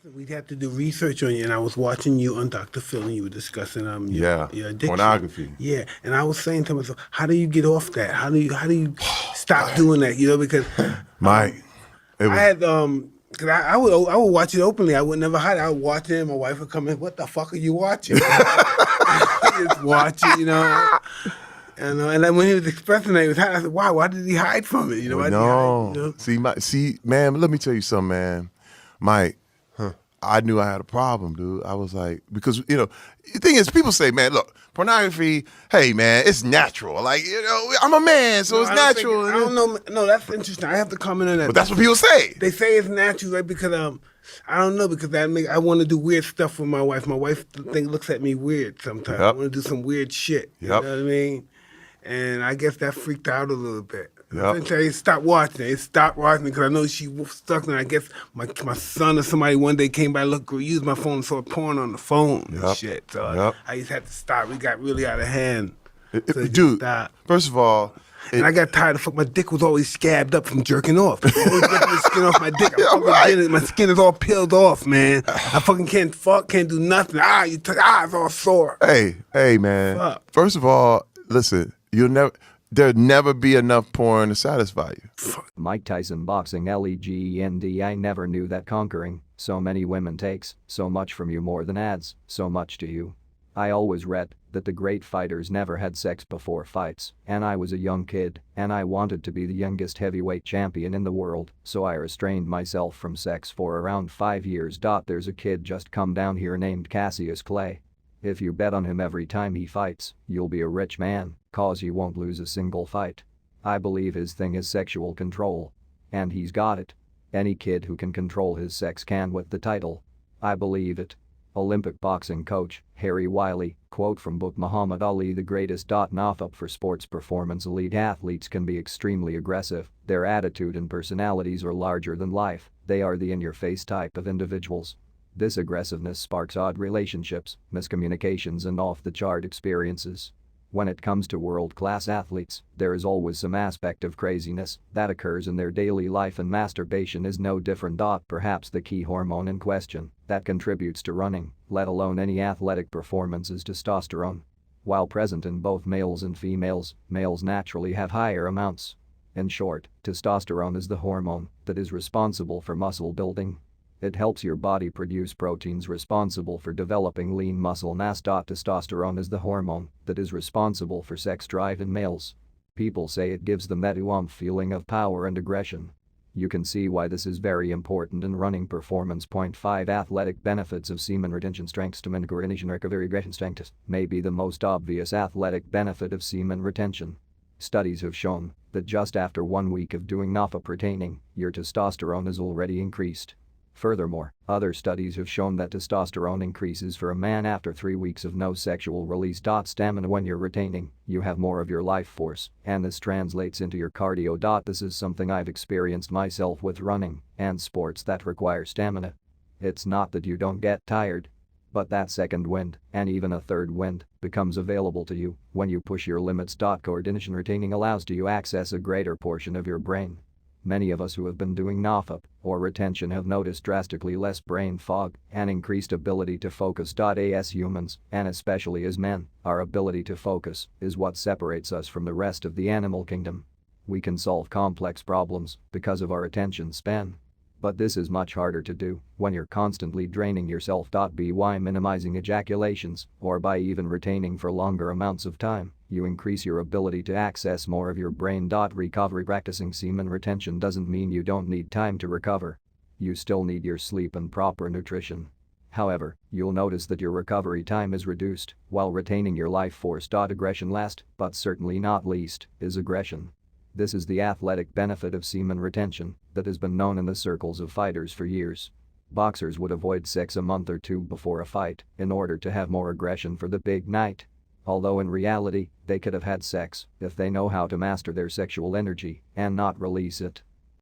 We'd have to do research on you, and I was watching you on Dr. Phil, and you were discussing Yeah, your addiction. pornography. Yeah, and I was saying to myself, how do you get off that? How do you stop doing that? You know, because Mike, it I was had cause I would watch it openly. I would never hide it. I would watch it, and my wife would come in. What the fuck are you watching? Just watch it, you know. And then when he was expressing that he was hiding, I said, "Why? Why did he hide from it? You know, why did he hide?" You know? See, man. Let me tell you something, man. Mike, I knew I had a problem, dude. I was like, because the thing is, people say, man, look, pornography. Hey, man, it's natural. Like, I'm a man, so it's natural. I don't know. No, that's interesting. I have to comment on that. But that's what people say. They say it's natural, right? Because I don't know, because I want to do weird stuff with my wife. My wife looks at me weird sometimes. I want to do some weird shit. You know what I mean? And I guess that freaked out a little bit. Eventually, I stopped watching it. It stopped watching it because I know she was stuck. And I guess my son or somebody one day came by, used my phone, and saw porn on the phone and shit. So I just had to stop. We got really out of hand. Dude, first of all, and I got tired of my dick was always scabbed up from jerking off. I always ripping the skin off my dick. My skin is all peeled off, man. I fucking can't do nothing. It's all sore. Hey, man. Fuck. First of all, listen, there'll never be enough porn to satisfy you. Mike Tyson boxing legend. I never knew that conquering so many women takes so much from you more than adds so much to you. I always read that the great fighters never had sex before fights, and I was a young kid, and I wanted to be the youngest heavyweight champion in the world, so I restrained myself from sex for around 5 years. There's a kid just come down here named Cassius Clay. If you bet on him every time he fights, you'll be a rich man, cause you won't lose a single fight. I believe his thing is sexual control. And he's got it. Any kid who can control his sex can with the title. I believe it. Olympic boxing coach, Harry Wiley, quote from book Muhammad Ali the Greatest. Nofap for sports performance. Elite athletes can be extremely aggressive, their attitude and personalities are larger than life, they are the in-your-face type of individuals. This aggressiveness sparks odd relationships, miscommunications and off-the-chart experiences. When it comes to world-class athletes, there is always some aspect of craziness that occurs in their daily life, and masturbation is no different. Perhaps the key hormone in question that contributes to running, let alone any athletic performance, is testosterone. While present in both males and females, males naturally have higher amounts. In short, testosterone is the hormone that is responsible for muscle building. It helps your body produce proteins responsible for developing lean muscle mass. Testosterone is the hormone that is responsible for sex drive in males. People say it gives them that feeling of power and aggression. You can see why this is very important in running performance. Point 5 Athletic benefits of semen retention. Strength, stamina, coordination, recovery, aggression. Strength may be the most obvious athletic benefit of semen retention. Studies have shown that just after 1 week of doing Nofap retaining, your testosterone is already increased. Furthermore, other studies have shown that testosterone increases for a man after 3 weeks of no sexual release. Stamina. When you're retaining, you have more of your life force, and this translates into your cardio. This is something I've experienced myself with running and sports that require stamina. It's not that you don't get tired, but that second wind, and even a third wind, becomes available to you when you push your limits. Coordination. Retaining allows you to access a greater portion of your brain. Many of us who have been doing Nofap or retention have noticed drastically less brain fog and increased ability to focus. As humans, and especially as men, our ability to focus is what separates us from the rest of the animal kingdom. We can solve complex problems because of our attention span. But this is much harder to do when you're constantly draining yourself. By minimizing ejaculations, or by even retaining for longer amounts of time, you increase your ability to access more of your brain. Recovery. Practicing semen retention doesn't mean you don't need time to recover. You still need your sleep and proper nutrition. However, you'll notice that your recovery time is reduced while retaining your life force. Aggression. Last, but certainly not least, is aggression. This is the athletic benefit of semen retention that has been known in the circles of fighters for years. Boxers would avoid sex a month or two before a fight in order to have more aggression for the big night. Although in reality, they could have had sex if they know how to master their sexual energy and not release it.